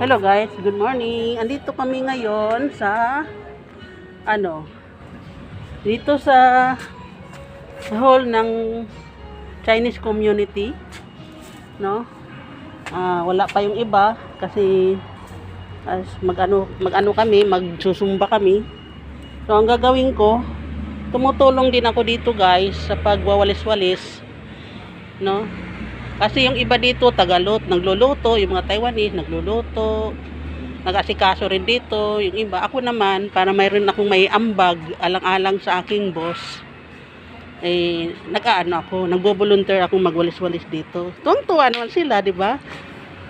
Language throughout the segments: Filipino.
Hello guys, good morning. Andito kami ngayon sa dito sa hall ng Chinese community, no? Wala pa yung iba kasi mag-ano kami, magsusumba kami. So ang gagawin ko, tumutulong din ako dito guys sa pagwawalis-walis, no? Kasi yung iba dito, Tagalog, nagluluto, yung mga Taiwanese, nagluluto, nag-asikaso rin dito, yung iba. Ako naman, para mayroon akong may ambag, alang-alang sa aking boss, nagbo-volunteer akong magwalis-walis dito. Tuwang-tuwa naman sila, di ba?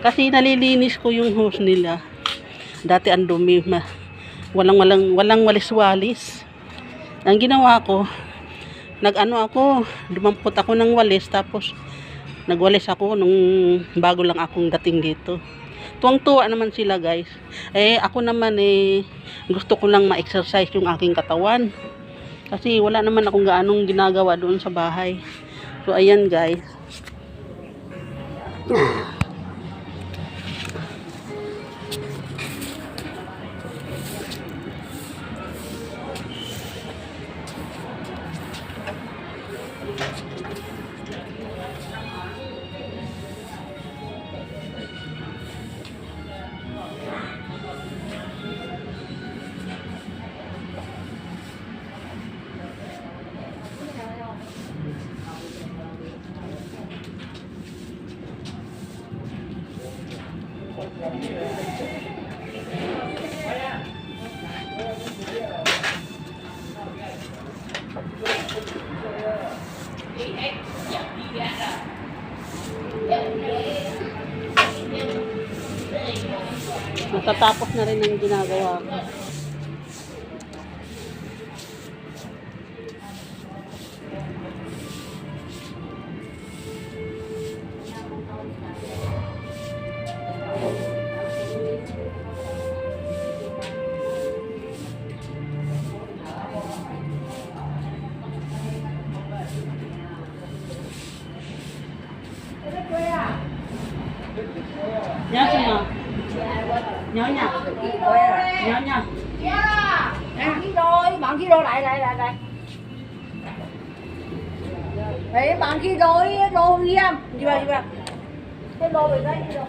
Kasi nalilinis ko yung hose nila. Dati ang dumi, walang walis-walis. Ang ginawa ko, dumampot ako ng walis, tapos nagwalis ako nung bago lang akong dating dito. Tuwang-tuwa naman sila guys. Ako naman gusto ko lang ma-exercise yung aking katawan. Kasi wala naman akong gaanong ginagawa doon sa bahay. So ayan guys. Natatapos na rin ang ginagawa ko. Nhớ xem nào. Nhớ nha. Nhớ nha. Bạn kia đôi lại. Đấy, bạn kia đôi đi em. Đi vào. Cái đôi về đây đi đâu.